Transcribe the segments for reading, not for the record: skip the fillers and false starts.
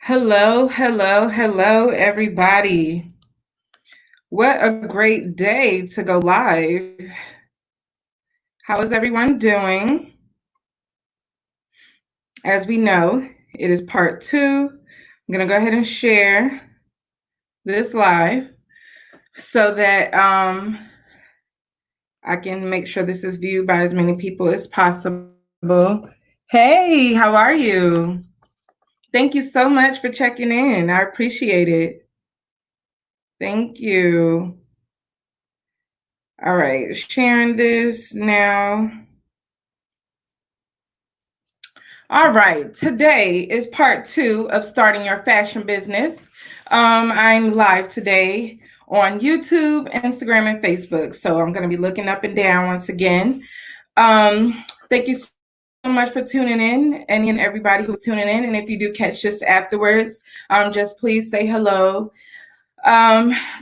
Hello, hello, hello, everybody. What a great day to go live. How is everyone doing? As we know, it is part two. I'm going to go ahead and share this live so that I can make sure this is viewed by as many people as possible. Hey, how are you? Thank you so much for checking in. I appreciate it. Thank you. All right, sharing this now. All right, today is part two of starting your fashion business. I'm live today on YouTube, Instagram, and Facebook. So I'm going to be looking up and down once again. Thank you so much for tuning in, and everybody who's tuning in. And if you do catch this afterwards, just please say hello.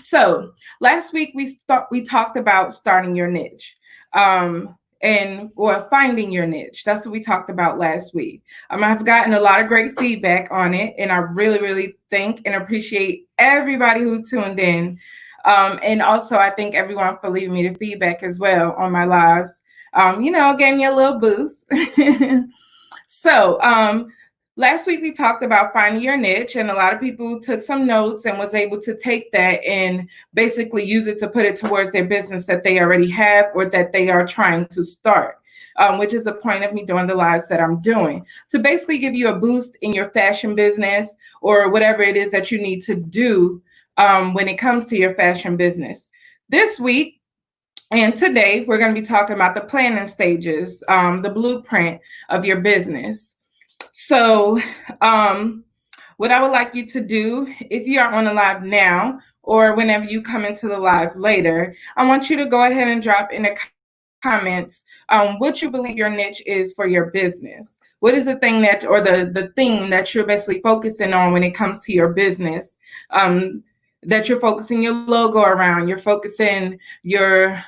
So last week we talked about starting your niche. Or finding your niche. That's what we talked about last week. I've gotten a lot of great feedback on it, and I really, really thank and appreciate everybody who tuned in. And also, I thank everyone for leaving me the feedback as well on my lives. Gave me a little boost. So, last week we talked about finding your niche, and a lot of people took some notes and was able to take that and basically use it to put it towards their business that they already have or that they are trying to start, which is the point of me doing the lives that I'm doing, to basically give you a boost in your fashion business or whatever it is that you need to do when it comes to your fashion business. This week, and today, we're going to be talking about the planning stages, the blueprint of your business. So, what I would like you to do, if you are on the live now or whenever you come into the live later, I want you to go ahead and drop in the comments what you believe your niche is for your business. What is the thing that, or the theme that you're basically focusing on when it comes to your business, that you're focusing your logo around, you're focusing your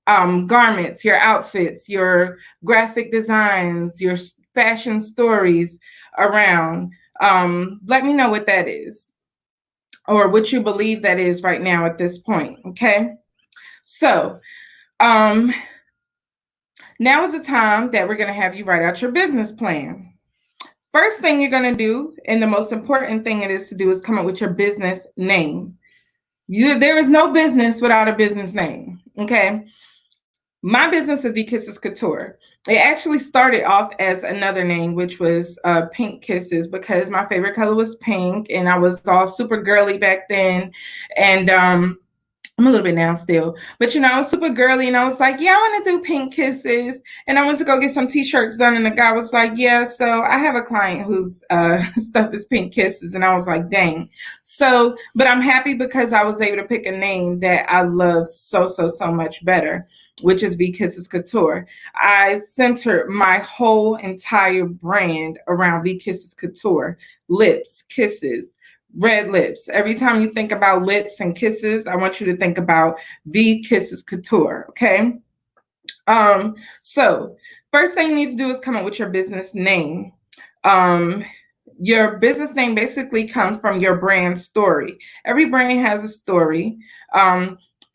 garments, your outfits, your graphic designs, your fashion stories around. Let me know what that is or what you believe that is right now at this point. Okay. So now is the time that we're going to have you write out your business plan. First thing you're going to do, and the most important thing it is to do, is come up with your business name. There is no business without a business name. Okay. My business is V.Kisses Couture. It actually started off as another name, which was Pink Kisses, because my favorite color was pink, and I was all super girly back then. And I'm a little bit now still, but I was super girly, and I was like, yeah, I want to do Pink Kisses. And I went to go get some t-shirts done, and the guy was like, yeah, so I have a client whose stuff is Pink Kisses. And I was like, dang. So, but I'm happy because I was able to pick a name that I love so much better, which is V.Kisses Couture. I centered my whole entire brand around V.Kisses Couture. Lips, kisses, red lips. Every time you think about lips and kisses, I want you to think about V.Kisses Couture. Okay. So first thing you need to do is come up with your business name. Your business name basically comes from your brand story. Every brand has a story.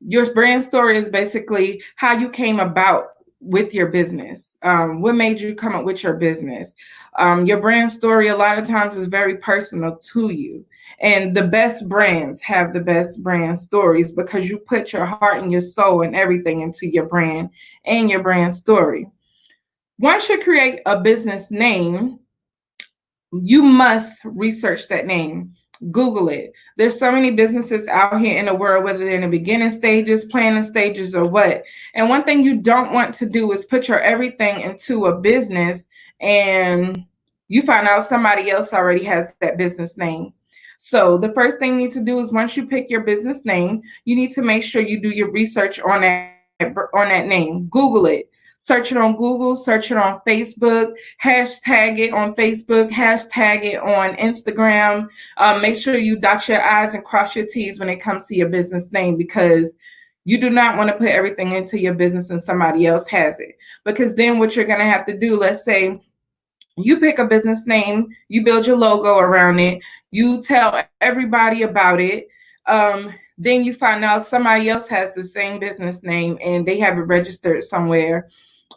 Your brand story is basically how you came about with your business. What made you come up with your business? Your brand story a lot of times is very personal to you. And the best brands have the best brand stories because you put your heart and your soul and everything into your brand and your brand story. Once you create a business name, you must research that name. Google it. There's so many businesses out here in the world, whether they're in the beginning stages, planning stages, or what. And one thing you don't want to do is put your everything into a business and you find out somebody else already has that business name. So the first thing you need to do is, once you pick your business name, you need to make sure you do your research on that name. Google it. Search it on Google, search it on Facebook, hashtag it on Facebook, hashtag it on Instagram. Make sure you dot your I's and cross your T's when it comes to your business name, because you do not want to put everything into your business and somebody else has it. Because then what you're going to have to do, let's say You pick a business name, you build your logo around it, you tell everybody about it. Then you find out somebody else has the same business name and they have it registered somewhere,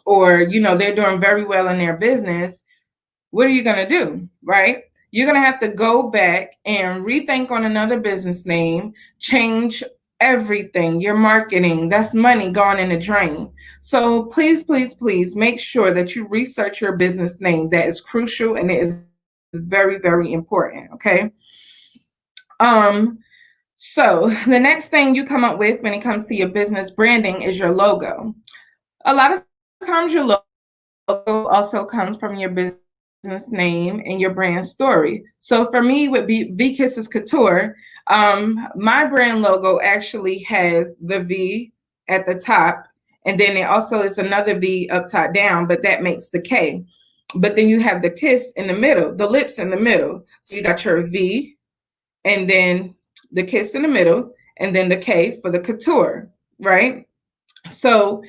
or they're doing very well in their business. What are you going to do, right? You're going to have to go back and rethink on another business name, change everything, your marketing. That's money gone in the drain. So please, please, please make sure that you research your business name. That is crucial and it is very, very important. Okay. Um, so the next thing you come up with when it comes to your business branding is your logo. A lot of times your logo also comes from your business name and your brand story. So for me, with V.Kisses Couture, my brand logo actually has the V at the top, and then it also is another V upside down, but that makes the K. But then you have the kiss in the middle, the lips in the middle. So you got your V, and then the kiss in the middle, and then the K for the couture, right? So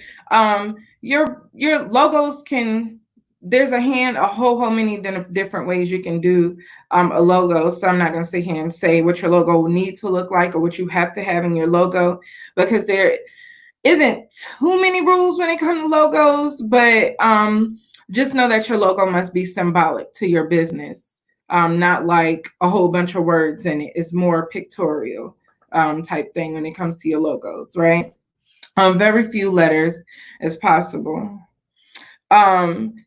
your logos can, there's a whole many different ways you can do a logo. So I'm not going to sit here and say what your logo will need to look like or what you have to have in your logo, because there isn't too many rules when it comes to logos. But just know that your logo must be symbolic to your business, not like a whole bunch of words in it. It's more pictorial type thing when it comes to your logos, right? Very few letters as possible.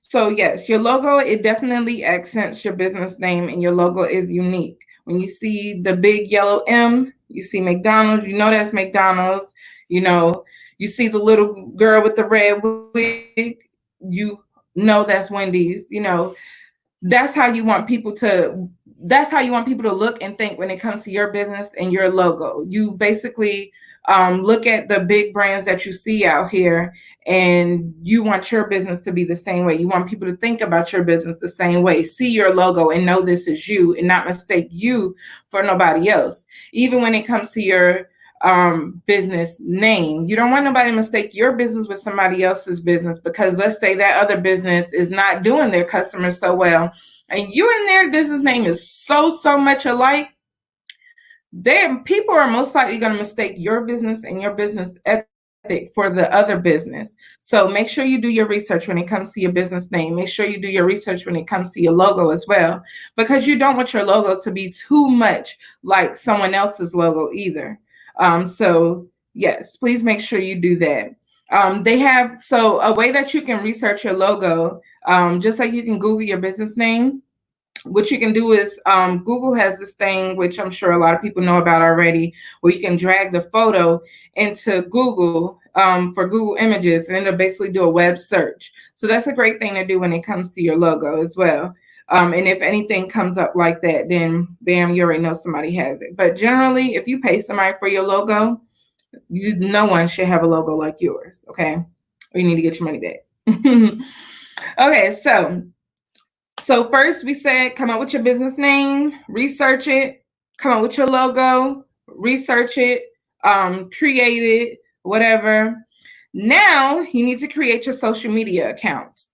So yes, your logo, it definitely accents your business name, and your logo is unique. When you see the big yellow M, you see McDonald's, you know that's McDonald's. You know, you see the little girl with the red wig, you know that's Wendy's. That's how you want people to that's how you want people to look and think when it comes to your business and your logo. You basically look at the big brands that you see out here, and you want your business to be the same way. You want people to think about your business the same way, see your logo and know this is you, and not mistake you for nobody else. Even when it comes to your business name, you don't want nobody to mistake your business with somebody else's business, because let's say that other business is not doing their customers so well, and you and their business name is so much alike. Then people are most likely going to mistake your business and your business ethic for the other business. So make sure you do your research when it comes to your business name. Make sure you do your research when it comes to your logo as well, because you don't want your logo to be too much like someone else's logo either. So yes, please make sure you do that. They have, so a way that you can research your logo, just like you can Google your business name. What you can do is, Google has this thing, which I'm sure a lot of people know about already, where you can drag the photo into Google, for Google Images, and it'll basically do a web search. So that's a great thing to do when it comes to your logo as well. And if anything comes up like that, then bam, you already know somebody has it. But generally, if you pay somebody for your logo, no one should have a logo like yours, okay? Or you need to get your money back. Okay, so first we said come up with your business name, research it, come up with your logo, research it, create it, whatever. Now you need to create your social media accounts.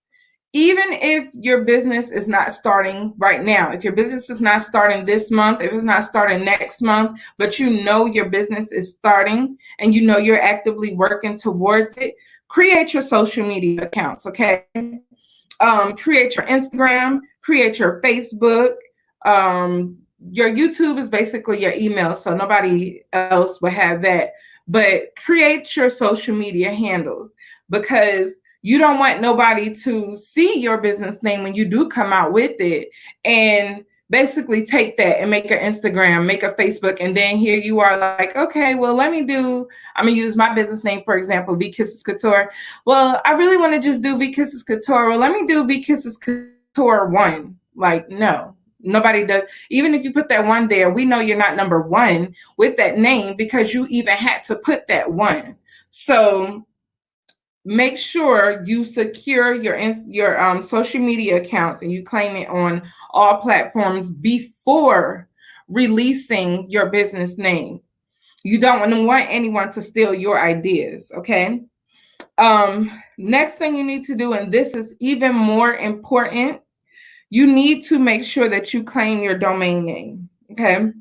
Even if your business is not starting right now, if your business is not starting this month, if it's not starting next month, but you know your business is starting and you know you're actively working towards it, create your social media accounts, okay? Create your Instagram, create your Facebook. Your YouTube is basically your email, so nobody else will have that. But create your social media handles, because you don't want nobody to see your business name when you do come out with it and basically take that and make an Instagram, make a Facebook, and then here you are like, okay, well, I'm gonna use my business name, for example, V.Kisses Couture. Well, I really want to just do V.Kisses Couture. Well, let me do V.Kisses Couture 1. Like, no, nobody does. Even if you put that 1 there, we know you're not number 1 with that name because you even had to put that 1. So make sure you secure your social media accounts and you claim it on all platforms before releasing your business name. You don't want anyone to steal your ideas, okay? Next thing you need to do, and this is even more important, you need to make sure that you claim your domain name. Okay.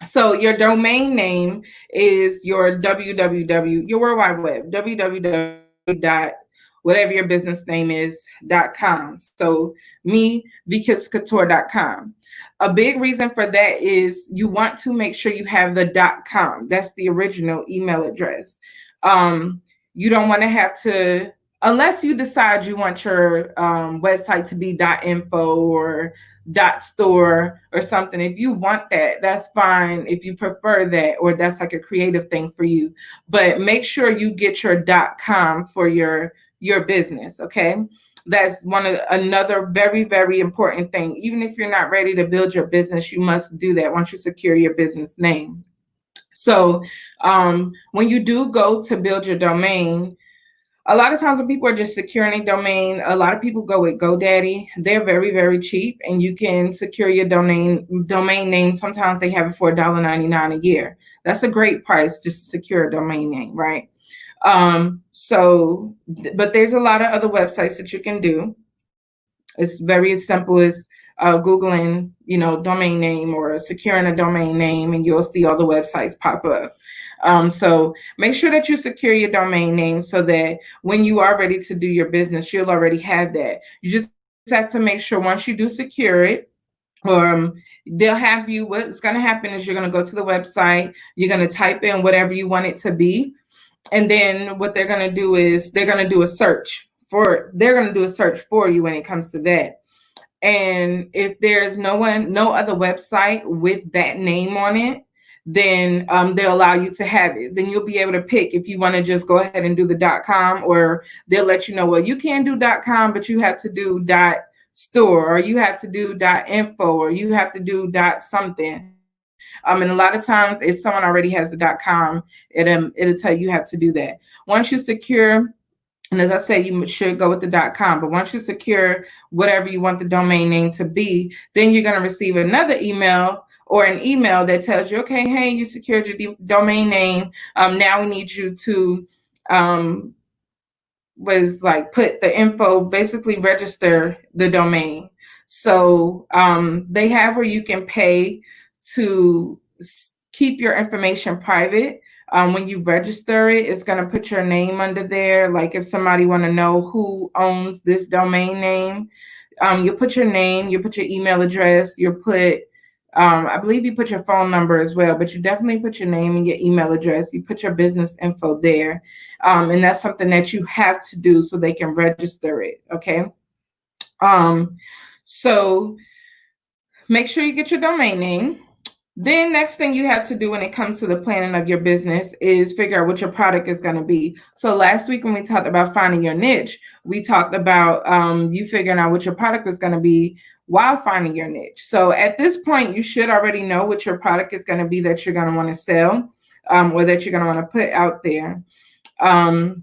So your domain name is your www, your World Wide Web, www dot whatever your business name is .com. So me, V.Kisses.com. A big reason for that is you want to make sure you have the .com. That's the original email address. Um, you don't want to have to, unless you decide you want your website to be .info or .store or something. If you want that, that's fine. If you prefer that, or that's like a creative thing for you, but make sure you get your .com for your business. Okay. That's another very, very important thing. Even if you're not ready to build your business, you must do that once you secure your business name. So when you do go to build your domain, a lot of times when people are just securing a domain, a lot of people go with GoDaddy. They're very, very cheap, and you can secure your domain name. Sometimes they have it for $1.99 a year. That's a great price just to secure a domain name, right? But there's a lot of other websites that you can do. It's very as simple as Googling, domain name or securing a domain name, and you'll see all the websites pop up. So make sure that you secure your domain name so that when you are ready to do your business, you'll already have that. You just have to make sure once you do secure it, they'll have you. What's going to happen is you're going to go to the website, you're going to type in whatever you want it to be, and then what they're going to do is they're going to do a search for you when it comes to that. And if there's no other website with that name on it, then they'll allow you to have it. Then you'll be able to pick if you want to just go ahead and do the .com, or they'll let you know, well, you can do .com, but you have to do .store, or you have to do .info, or you have to do .something. And a lot of times, if someone already has the .com, it'll tell you have to do that. Once you secure, and as I say, you should go with the .com. But once you secure whatever you want the domain name to be, then you're going to receive another email or an email that tells you, okay, hey, you secured your domain name. Now we need you to put the info, basically register the domain. So they have where you can pay to keep your information private. When you register it, it's going to put your name under there. Like if somebody want to know who owns this domain name, you put your name, you put your email address, you put, I believe you put your phone number as well, but you definitely put your name and your email address. You put your business info there. And that's something that you have to do so they can register it. Okay. So make sure you get your domain name. Then next thing you have to do when it comes to the planning of your business is figure out what your product is going to be. So last week when we talked about finding your niche, we talked about you figuring out what your product is going to be while finding your niche. So at this point, you should already know what your product is going to be that you're going to want to sell, or that you're going to want to put out there. And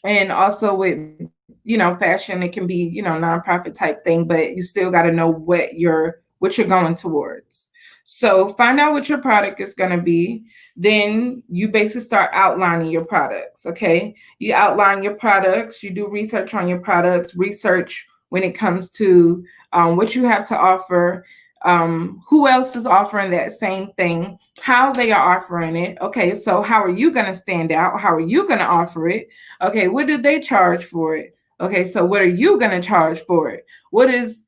also with, fashion, it can be, nonprofit type thing, but you still got to know what you're going towards. So find out what your product is going to be. Then you basically start outlining your products. Okay. You outline your products, you do research on your products, research when it comes to what you have to offer, who else is offering that same thing, how they are offering it. Okay, so how are you going to stand out? How are you going to offer it? Okay, what do they charge for it? Okay, so what are you going to charge for it? There's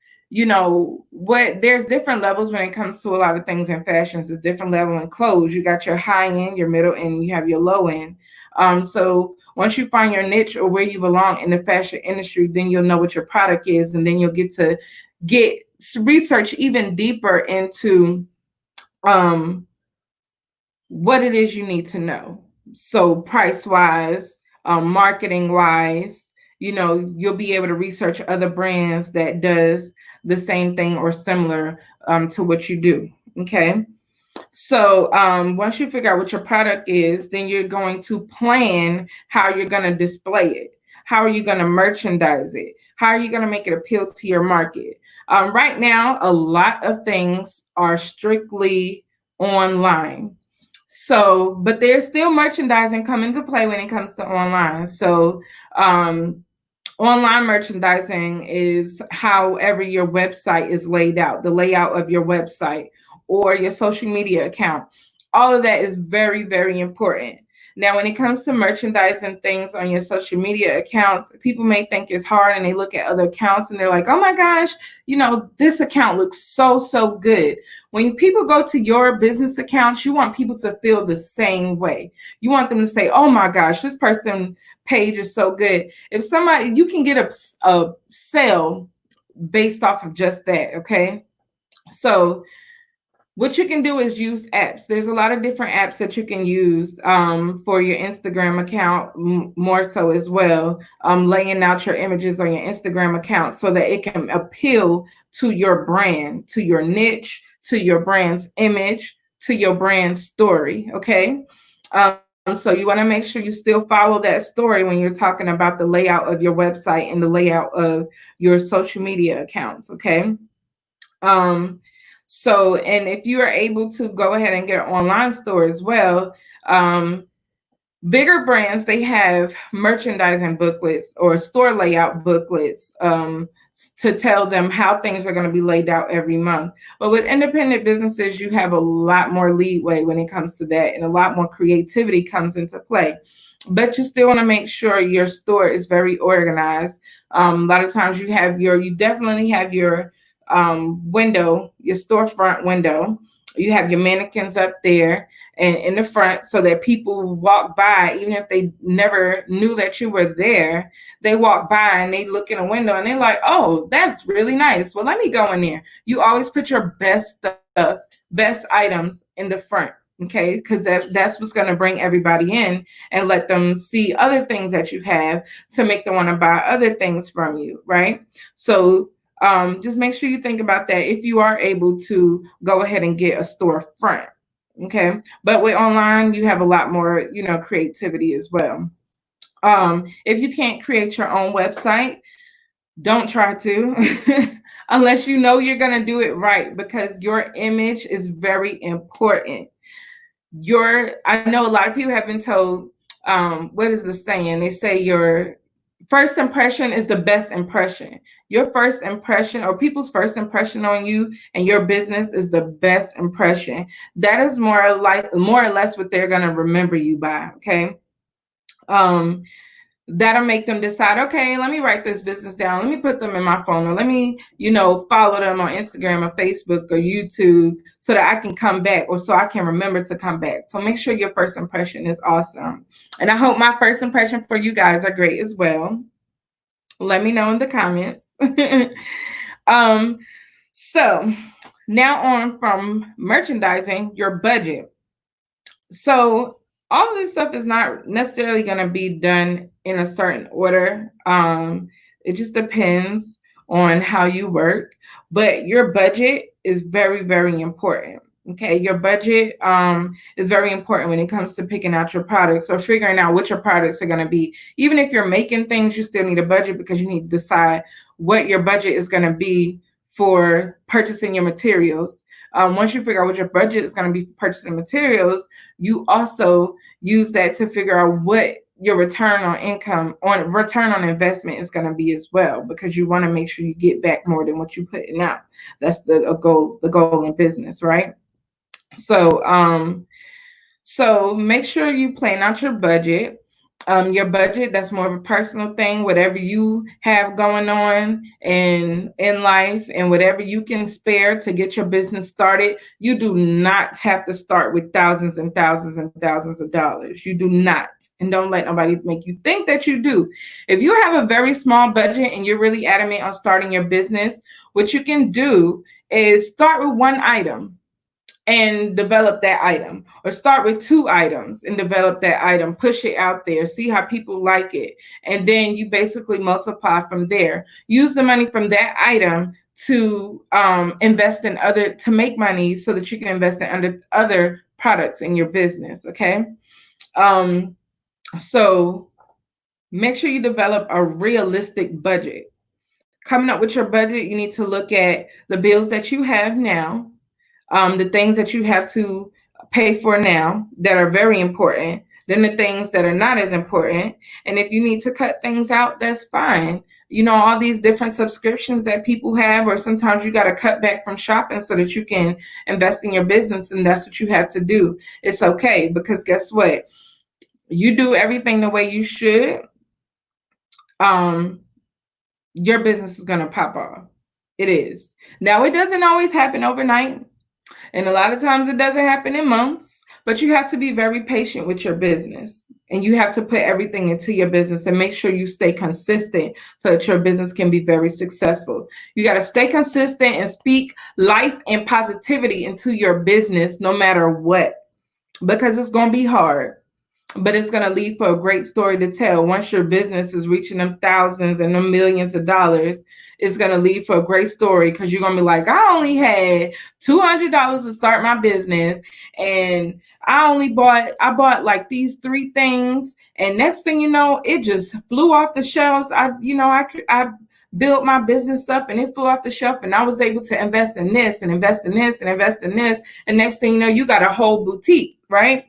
different levels when it comes to a lot of things in fashions. There's different level in clothes. You got your high end, your middle end, and you have your low end. So once you find your niche or where you belong in the fashion industry, then you'll know what your product is, and then you'll get to research even deeper into what it is you need to know. So price wise, marketing wise, you'll be able to research other brands that does the same thing or similar to what you do. Okay. So once you figure out what your product is, then you're going to plan how you're going to display it. How are you going to merchandise it? How are you going to make it appeal to your market? Right now, a lot of things are strictly online. So, but there's still merchandising come into play when it comes to online. So, Online merchandising is however your website is laid out, the layout of your website or your social media account. All of that is very, very important. Now, when it comes to merchandising things on your social media accounts, people may think it's hard and they look at other accounts and they're like, oh my gosh, this account looks so, so good. When people go to your business accounts, you want people to feel the same way. You want them to say, oh my gosh, this person page is so good. If somebody, you can get a sale based off of just that. Okay. So what you can do is use apps. There's a lot of different apps that you can use for your Instagram account, more so as well, laying out your images on your Instagram account so that it can appeal to your brand, to your niche, to your brand's image, to your brand story. Okay. So you want to make sure you still follow that story when you're talking about the layout of your website and the layout of your social media accounts. Okay. Um, and if you are able to go ahead and get an online store as well, bigger brands, they have merchandising booklets or store layout booklets to tell them how things are going to be laid out every month. But with independent businesses, you have a lot more leeway when it comes to that, and a lot more creativity comes into play. But you still want to make sure your store is very organized. A lot of times you definitely have your window, your storefront window. You have your mannequins up there and in the front so that people walk by, even if they never knew that you were there, they walk by and they look in a window and they're like, oh, that's really nice. Well, let me go in there. You always put your best stuff, best items in the front. Okay, because that's what's going to bring everybody in and let them see other things that you have to make them want to buy other things from you, right? So just make sure you think about that if you are able to go ahead and get a storefront. Okay. But with online, you have a lot more, creativity as well. If you can't create your own website, don't try to unless you know you're going to do it right, because your image is very important. I know a lot of people have been told, what is the saying? They say your first impression is the best impression. Your first impression, or people's first impression on you and your business, is the best impression. That is more or less what they're going to remember you by. Okay. That'll make them decide, okay, let me write this business down. Let me put them in my phone, or let me, follow them on Instagram or Facebook or YouTube so that I can come back, or so I can remember to come back. So make sure your first impression is awesome. And I hope my first impression for you guys are great as well. Let me know in the comments. So now on from merchandising, your budget. So all of this stuff is not necessarily going to be done in a certain order. It just depends on how you work, but your budget is very, very important. Okay, your budget is very important when it comes to picking out your products or figuring out what your products are going to be. Even if you're making things, you still need a budget, because you need to decide what your budget is going to be for purchasing your materials. Once you figure out what your budget is going to be for purchasing materials, you also use that to figure out what your return on investment is going to be as well, because you want to make sure you get back more than what you're putting out. That's the goal in business, right? So make sure you plan out your budget. Your budget, that's more of a personal thing. Whatever you have going on in life and whatever you can spare to get your business started, you do not have to start with thousands and thousands and thousands of dollars. You do not. And don't let nobody make you think that you do. If you have a very small budget and you're really adamant on starting your business, what you can do is start with one item and develop that item, or start with 2 items and develop that item, push it out there, see how people like it, and then you basically multiply from there. Use the money from that item to invest in to make money so that you can invest in other products in your business. Okay. So make sure you develop a realistic budget. Coming up with your budget, you need to look at the bills that you have now, the things that you have to pay for now that are very important, then the things that are not as important. And if you need to cut things out, that's fine. all these different subscriptions that people have, or sometimes you got to cut back from shopping so that you can invest in your business, and that's what you have to do. It's okay, because guess what? You do everything the way you should, um, your business is going to pop off. It is. Now, it doesn't always happen overnight, and a lot of times it doesn't happen in months, but you have to be very patient with your business, and you have to put everything into your business and make sure you stay consistent so that your business can be very successful. You got to stay consistent and speak life and positivity into your business no matter what, because it's going to be hard, but it's going to lead for a great story to tell. Once your business is reaching them thousands and them millions of dollars, it's going to lead for a great story, because you're going to be like, I only had $200 to start my business, and I bought like these 3 things, and next thing you know, it just flew off the shelves. I built my business up, and it flew off the shelf, and I was able to invest in this and invest in this and invest in this, and next thing you know, you got a whole boutique, right?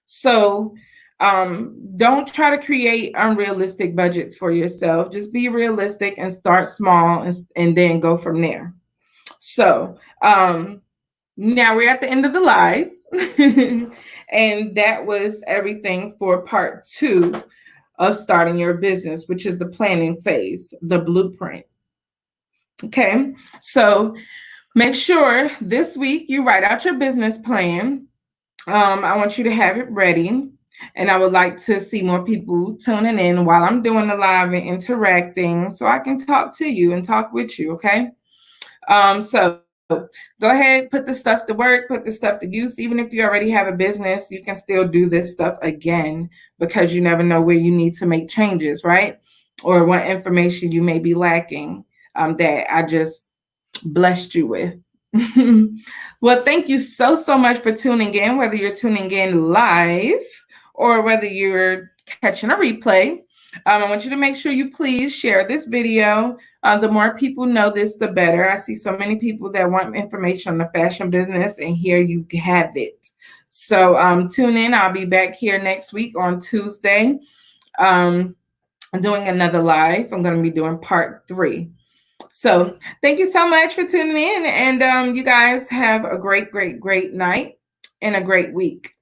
So don't try to create unrealistic budgets for yourself. Just be realistic and start small, and then go from there. So now we're at the end of the live. And that was everything for part 2 of starting your business, which is the planning phase, the blueprint. Okay, so make sure this week you write out your business plan. I want you to have it ready, and I would like to see more people tuning in while I'm doing the live and interacting, so I can talk to you and talk with you, okay? So go ahead, put the stuff to work, put the stuff to use. Even if you already have a business, you can still do this stuff again, because you never know where you need to make changes, right? Or what information you may be lacking, that I just blessed you with. Well, thank you so much for tuning in, whether you're tuning in live or whether you're catching a replay. I want you to make sure you please share this video. The more people know this, the better. I see so many people that want information on the fashion business, and here you have it. So tune in. I'll be back here next week on Tuesday. I'm doing another live. I'm going to be doing part 3. So thank you so much for tuning in, and you guys have a great night and a great week.